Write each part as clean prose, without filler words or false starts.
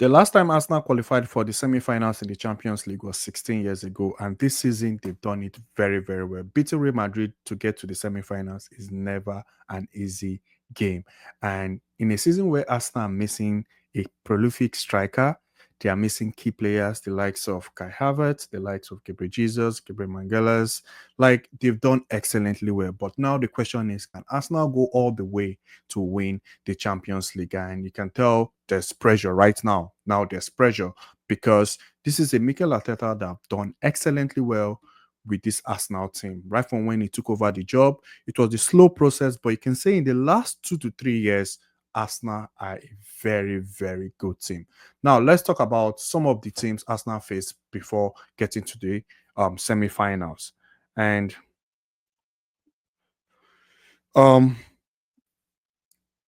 The last time Arsenal qualified for the semi-finals in the Champions League was 16 years ago, and this season they've done it very, very well. Beating Real Madrid to get to the semi-finals is never an easy game. And in a season where Arsenal are missing a prolific striker, they are missing key players, the likes of Kai Havertz, the likes of Gabriel Jesus, Gabriel Mangalas. Like, they've done excellently well. But now the question is, can Arsenal go all the way to win the Champions League? And you can tell there's pressure right now. Now there's pressure because this is a Mikel Arteta that have done excellently well with this Arsenal team. Right from when he took over the job, it was a slow process, but you can say in the last 2 to 3 years, Arsenal are a very, very good team. Now, let's talk about some of the teams Arsenal faced before getting to the semi-finals. And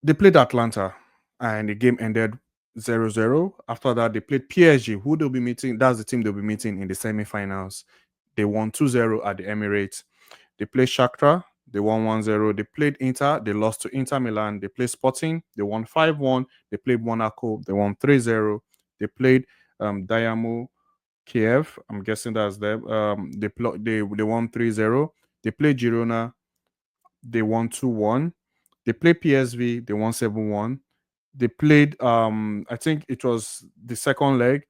they played Atlanta, and the game ended 0-0. After that, they played PSG, who they'll be meeting. That's the team they'll be meeting in the semi-finals. They won 2-0 at the Emirates. They played Shakhtar. They won 1-0. They played Inter. They lost to Inter Milan. They played Sporting. They won 5-1. They played Monaco. They won 3-0. They played Dynamo Kiev. I'm guessing that's them. They won 3-0. They played Girona. They won 2-1. They played PSV. They won 7-1. They played I think it was the second leg,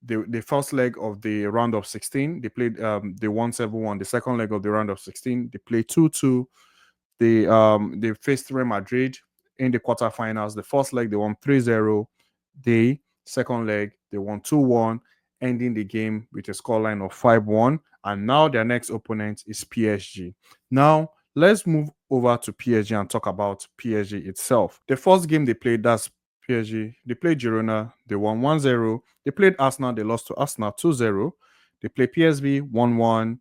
the first leg of the round of 16. They played they won 7-1. The second leg of the round of 16, they played 2-2. They faced Real Madrid in the quarterfinals. The first leg they won 3-0. The second leg they won 2-1, ending the game with a scoreline of 5-1. And now their next opponent is PSG. Now let's move over to PSG and talk about PSG itself. The first game they played, that's PSG. They played Girona. They won 1-0. They played Arsenal. They lost to Arsenal 2-0. They played PSV 1-1.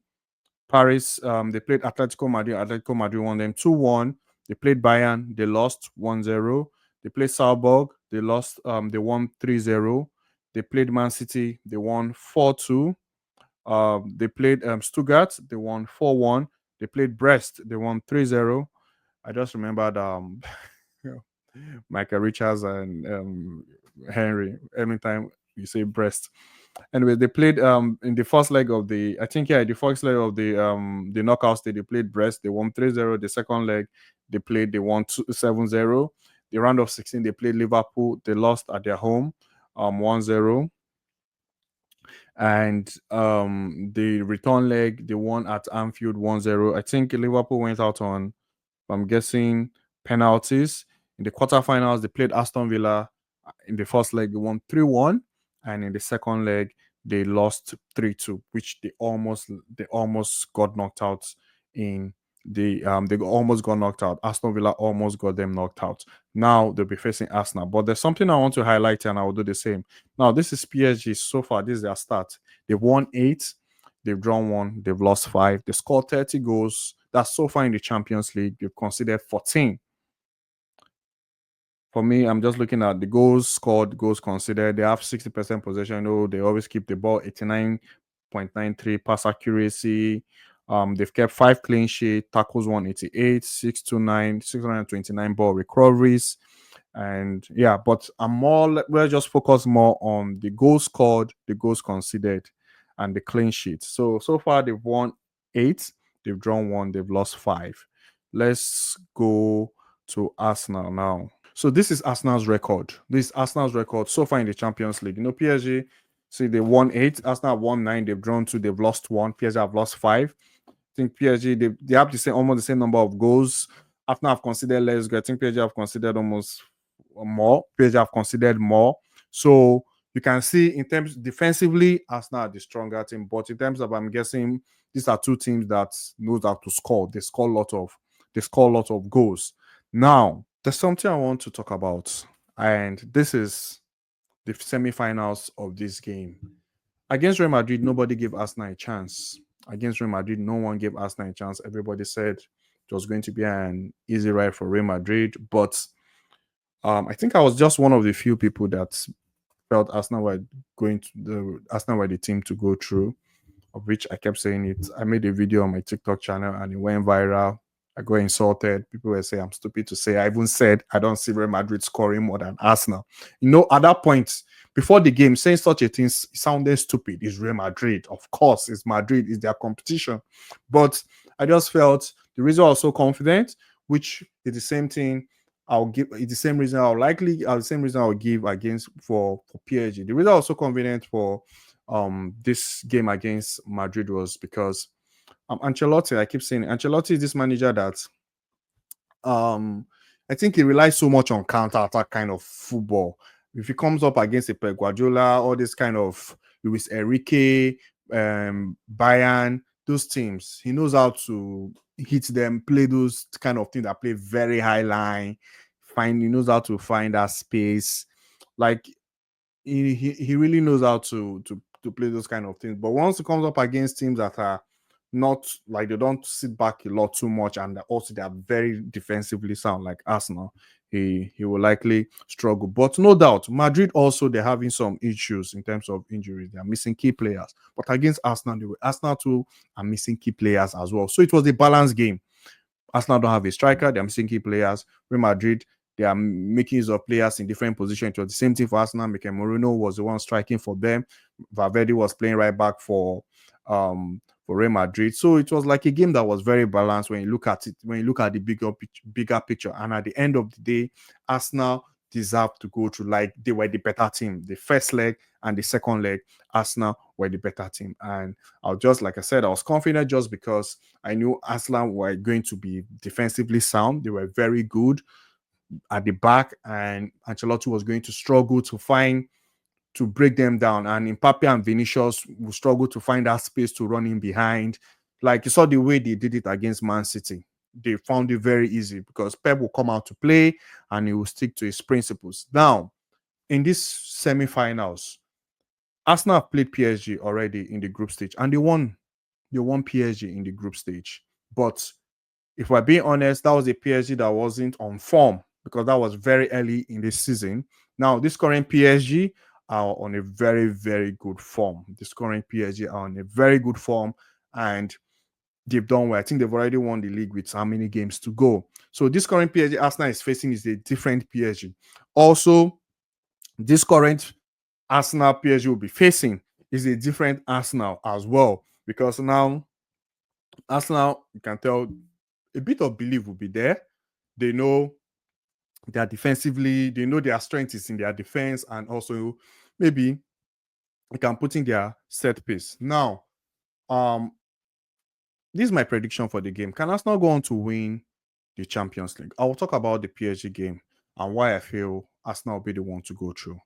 Paris, they played Atletico Madrid. Atletico Madrid won them 2-1. They played Bayern. They lost 1-0. They played Salzburg. They lost. They won 3-0. They played Man City. They won 4-2. They played Stuttgart. They won 4-1. They played Brest. They won 3-0. I just remembered Michael Richards and Henry. Anytime you say Brest. Anyway, they played in the first leg of the the first leg of the knockout stage, they played Brest. They won 3-0. The second leg they won 7-0. The round of 16 they played Liverpool. They lost at their home 1-0. And the return leg they won at Anfield 1-0. I think Liverpool went out on, I'm guessing, penalties. In the quarterfinals they played Aston Villa. In the first leg they won 3-1, and in the second leg they lost 3-2, which they almost got knocked out in the they almost got knocked out. Aston Villa almost got them knocked out. Now they'll be facing Arsenal. But there's something I want to highlight, and I will do the same. Now, this is PSG so far. This is their start. They've won 8, they've drawn 1, they've lost 5. They scored 30 goals. That's so far in the Champions League. They've conceded 14. For me, I'm just looking at the goals scored, goals considered. They have 60% possession. Oh, they always keep the ball, 89.93 pass accuracy. They've kept 5 clean sheets, tackles 188, 629 ball recoveries. And yeah, but we're just focused more on the goals scored, the goals conceded, and the clean sheets. So far they've won 8, they've drawn 1, they've lost 5. Let's go to Arsenal now. So this is Arsenal's record. This is Arsenal's record so far in the Champions League. PSG, see, they won 8. Arsenal have won 9. They've drawn 2. They've lost 1. PSG have lost 5. I think PSG, they have almost the same number of goals. Arsenal have considered less goals. I think PSG have considered almost more. PSG have considered more. So you can see in terms defensively, Arsenal are the stronger team. But in terms of, I'm guessing, these are two teams that knows how to score. They score a lot of goals. Now, there's something I want to talk about, and this is the semi-finals of this game. Against Real Madrid, nobody gave Arsenal a chance. Against Real Madrid, no one gave Arsenal a chance. Everybody said it was going to be an easy ride for Real Madrid, but I think I was just one of the few people that felt Arsenal were the team to go through, of which I kept saying it. I made a video on my TikTok channel and it went viral. I got insulted. People were saying I'm stupid to say. I even said I don't see Real Madrid scoring more than Arsenal. At that point, before the game, saying such a thing sounded stupid. It's Real Madrid. Of course, it's Madrid, it's their competition. But I just felt the reason I was so confident, which is the same thing I'll give, it's the same reason the same reason I'll give against for PSG. The reason I was so confident for this game against Madrid was because Ancelotti, I keep saying Ancelotti is this manager that um I think he relies so much on counter attack kind of football. If he comes up against a Pep Guardiola, all this kind of Luis Enrique, Bayern, those teams, he knows how to hit them, play those kind of things that play very high line. He knows how to find that space. Like he really knows how to play those kind of things. But once it comes up against teams that are not like they don't sit back a lot too much, and also they are very defensively sound, like Arsenal, he will likely struggle. But no doubt, Madrid also they're having some issues in terms of injuries. They are missing key players. But against Arsenal, Arsenal too are missing key players as well. So it was a balanced game. Arsenal don't have a striker, they're missing key players. Real Madrid, they are making use of players in different positions. It was the same thing for Arsenal. Mikel Moreno was the one striking for them. Valverde was playing right back for Real Madrid. So it was like a game that was very balanced when you look at it, when you look at the bigger picture. And at the end of the day, Arsenal deserved to go through, like they were the better team. The first leg and the second leg, Arsenal were the better team. And like I said, I was confident just because I knew Arsenal were going to be defensively sound. They were very good at the back, and Ancelotti was going to struggle to break them down. And Mbappe and Vinicius will struggle to find that space to run in behind. Like you saw the way they did it against Man City. They found it very easy because Pep will come out to play and he will stick to his principles. Now, in these semi-finals, Arsenal have played PSG already in the group stage and they won. They won PSG in the group stage. But if we're being honest, that was a PSG that wasn't on form because that was very early in the season. Now, this current PSG are on a very, very good form. This current PSG are on a very good form and they've done well. I think they've already won the league with how many games to go. So this current PSG Arsenal is facing is a different PSG. Also, this current Arsenal PSG will be facing is a different Arsenal as well because now Arsenal, you can tell a bit of belief will be there. They know they are defensively, they know their strength is in their defense, and also maybe they can put in their set piece. Now, this is my prediction for the game. Can Arsenal go on to win the Champions League? I will talk about the PSG game and why I feel Arsenal will be the one to go through.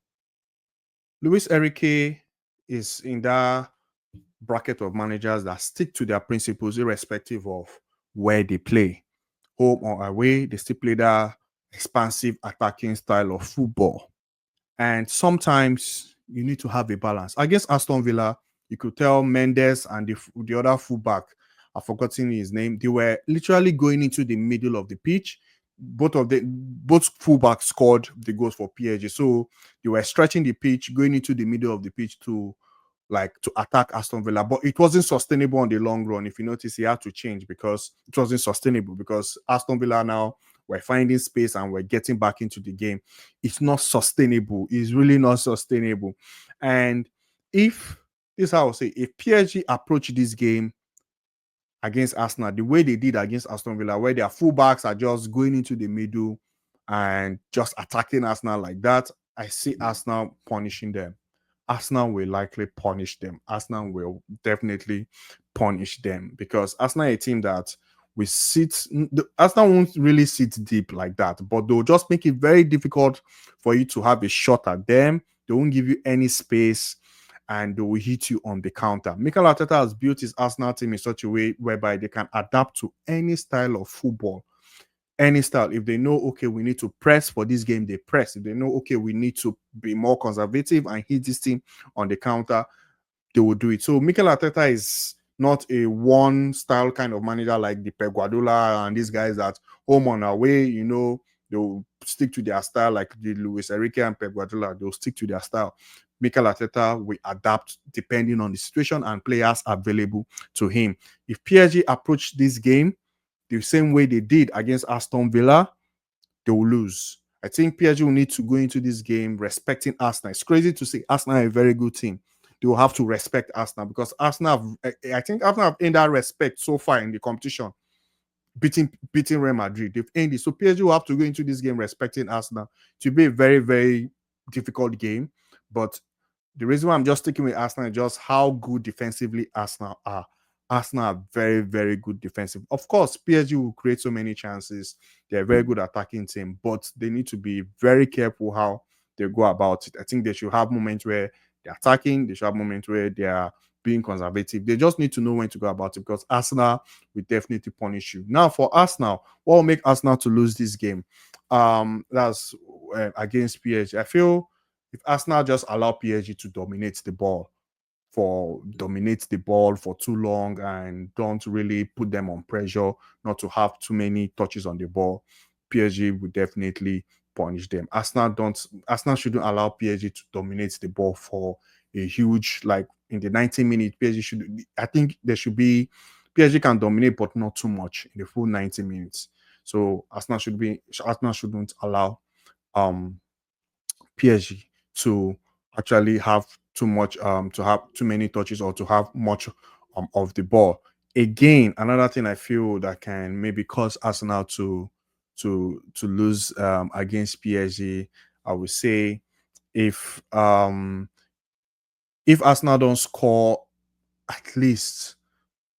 Luis Enrique is in that bracket of managers that stick to their principles irrespective of where they play. Home or away, they still play that expansive attacking style of football. And sometimes you need to have a balance. Against Aston Villa, you could tell Mendes and the other fullback, I've forgotten his name, they were literally going into the middle of the pitch. Both fullbacks scored the goals for PSG. So they were stretching the pitch, going into the middle of the pitch to attack Aston Villa, but it wasn't sustainable on the long run. If you notice, he had to change because it wasn't sustainable because Aston Villa now were finding space and we're getting back into the game. It's not sustainable. It's really not sustainable. And if this is how I'll say, if PSG approach this game against Arsenal the way they did against Aston Villa, where their fullbacks are just going into the middle and just attacking Arsenal like that, I see Arsenal punishing them. Arsenal will likely punish them. Arsenal will definitely punish them because Arsenal is a team that will Arsenal won't really sit deep like that, but they'll just make it very difficult for you to have a shot at them. They won't give you any space and they will hit you on the counter. Mikel Arteta has built his Arsenal team in such a way whereby they can adapt to any style of football. Any style. If they know, okay, we need to press for this game, they press. If they know, okay, we need to be more conservative and hit this team on the counter, they will do it. So Mikel Arteta is not a one style kind of manager like the Pep Guardiola and these guys that home and away, they'll stick to their style like the Luis Enrique and Pep Guardiola. They'll stick to their style. Mikel Arteta will adapt depending on the situation and players available to him. If PSG approach this game the same way they did against Aston Villa, they will lose. I think PSG will need to go into this game respecting Arsenal. It's crazy to say Arsenal are a very good team. They will have to respect Arsenal because Arsenal, I think Arsenal have earned that respect so far in the competition, beating Real Madrid. They've earned it. So PSG will have to go into this game respecting Arsenal. To be a very, very difficult game. But the reason why I'm just sticking with Arsenal is just how good defensively Arsenal are. Arsenal are very, very good defensive. Of course, PSG will create so many chances. They're a very good attacking team, but they need to be very careful how they go about it. I think they should have moments where they're attacking, they should have moments where they are being conservative. They just need to know when to go about it because Arsenal will definitely punish you. Now, for Arsenal, what will make Arsenal to lose this game? That's against PSG. I feel if Arsenal just allow PSG to dominate the ball for too long and don't really put them on pressure, not to have too many touches on the ball, PSG would definitely punish them. Arsenal shouldn't allow PSG to dominate the ball for a huge, like in the 90 minutes. I think there should be PSG can dominate, but not too much in the full 90 minutes. So Arsenal shouldn't allow um PSG to actually have too much to have too many touches or to have much of the ball. Again, another thing I feel that can maybe cause Arsenal to lose against PSG, I would say if um if Arsenal don't score at least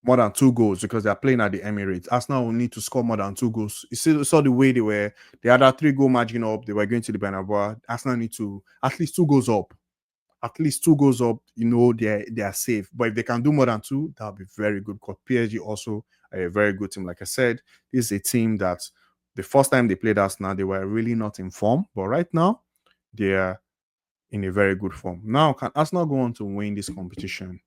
more than 2 goals because they are playing at the Emirates. Arsenal will need to score more than 2 goals. You saw the way they had a 3 goal margin up. They were going to the Bernabeu. Arsenal need to at least 2 goals up. At least 2 goals up, they are safe. But if they can do more than two, that'll be very good. Because PSG also are a very good team. Like I said, this is a team that the first time they played Arsenal, they were really not in form. But right now, they are in a very good form. Now, can Arsenal go on to win this competition?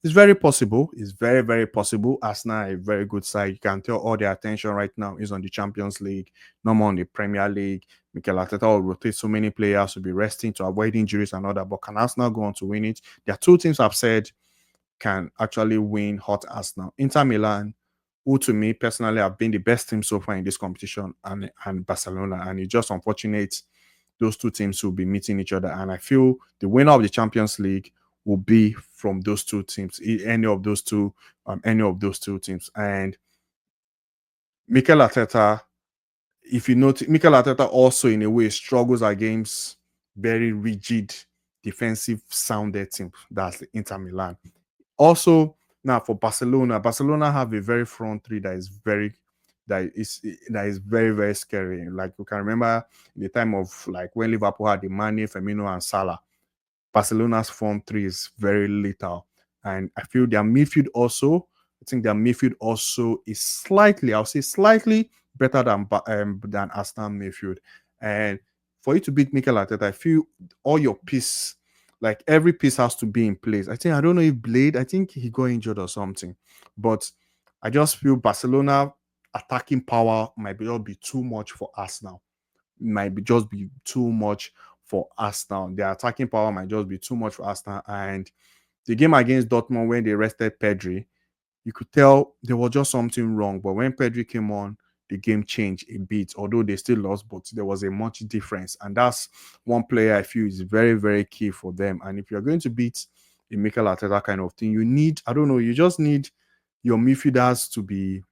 It's very possible. It's very, very possible. Arsenal are a very good side. You can tell all their attention right now is on the Champions League, no more on the Premier League. Mikel Arteta will rotate so many players to be resting to avoid injuries and all that. But can Arsenal go on to win it? There are two teams I've said can actually win hot Arsenal. Inter Milan, who to me personally have been the best team so far in this competition, and Barcelona. And it's just unfortunate those two teams will be meeting each other. And I feel the winner of the Champions League will be from those two teams, any of those two teams. And Mikel Arteta, if you notice, Mikel Arteta also in a way struggles against very rigid, defensive sounded team. That's the Inter Milan. Also, now for Barcelona have a very front three that is very, very scary. Like you can remember in the time of like when Liverpool had the Mane, Firmino, and Salah. Barcelona's front three is very lethal. And I feel their midfield also, I think their midfield also is slightly, I'll say slightly better than Arsenal midfield. And for you to beat Mikel Arteta, I feel all your piece, like every piece has to be in place. I don't know if Blade, I think he got injured or something. But I just feel Barcelona attacking power might be too much for Arsenal. Might be just be too much for Arsenal. Their attacking power might just be too much for Arsenal. And the game against Dortmund when they rested Pedri, you could tell there was just something wrong. But when Pedri came on, the game changed a bit. Although they still lost, but there was a much difference. And that's one player I feel is very, very key for them. And if you're going to beat a Mikel Arteta kind of thing, you just need your midfielders to be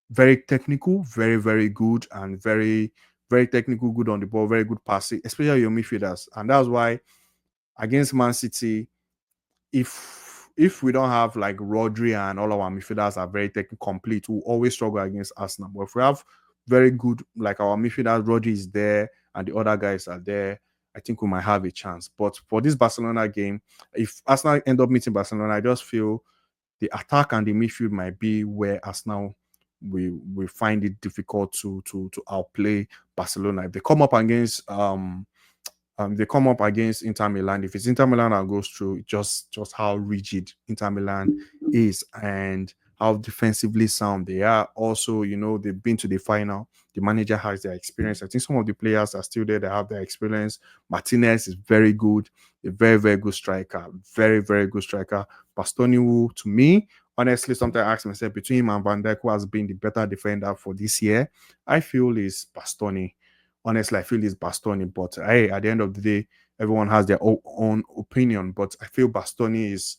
very technical, very, very good, and very, very technical, good on the ball, very good passing, especially your midfielders. And that's why against Man City, if we don't have like Rodri and all our midfielders are very technical complete, we'll always struggle against Arsenal. But if we have very good, like our midfielders, Rodri is there and the other guys are there, I think we might have a chance. But for this Barcelona game, if Arsenal end up meeting Barcelona, I just feel the attack and the midfield might be where Arsenal we find it difficult to outplay Barcelona. If they come up against Inter Milan, if it's Inter Milan that goes through, just how rigid Inter Milan is and how defensively sound they are. Also, they've been to the final. The manager has their experience. I think some of the players are still there. They have their experience. Martinez is very good, a very, very good striker, very, very good striker. Bastoni, who to me, honestly, sometimes I ask myself between him and Van Dijk, who has been the better defender for this year, I feel is Bastoni. honestly, I feel it's Bastoni. But hey, at the end of the day, everyone has their own opinion. But I feel Bastoni is,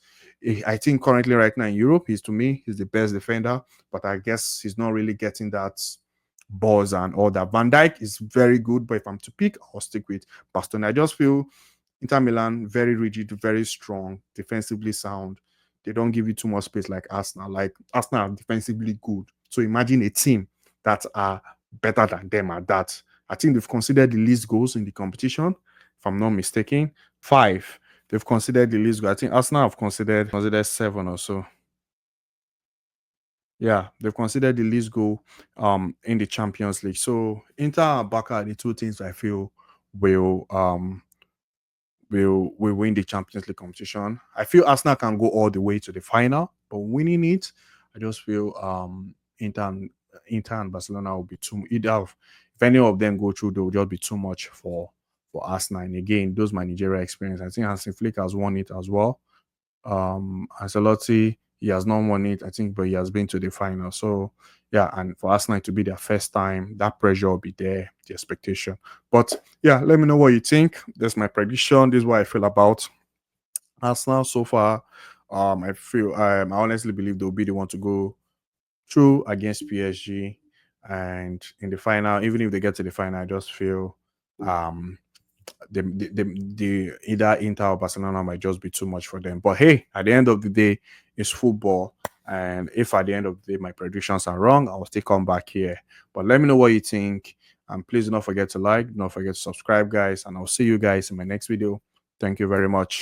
I think currently right now in Europe, he's to me, he's the best defender. But I guess he's not really getting that buzz and all that. Van Dijk is very good, but if I'm to pick, I'll stick with Bastoni. I just feel Inter Milan very rigid, very strong, defensively sound. They don't give you too much space like Arsenal. Like Arsenal are defensively good. So imagine a team that are better than them at that. I think they've considered the least goals in the competition, if I'm not mistaken. Five. They've considered the least goals. I think Arsenal have considered seven or so. Yeah, they've considered the least goal in the Champions League. So Inter and Barca are the two teams I feel will will win the Champions League competition. I feel Arsenal can go all the way to the final, but winning it, I just feel Inter and Barcelona will be too either of, if any of them go through, they will just be too much for Arsenal. And again, those managerial experience. I think Hansi Flick has won it as well. Ancelotti, he has not won it, I think, but he has been to the final. So yeah, and for Arsenal to be their first time, that pressure will be there, the expectation. But yeah, let me know what you think. That's my prediction. This is what I feel about Arsenal so far. I feel I honestly believe they'll be the one to go through against PSG, and in the final, even if they get to the final, I just feel um the either Inter or Barcelona might just be too much for them. But hey, at the end of the day, it's football. And if at the end of the day my predictions are wrong, I'll still come back here. But let me know what you think. And please do not forget to like, do not forget to subscribe, guys. And I'll see you guys in my next video. Thank you very much.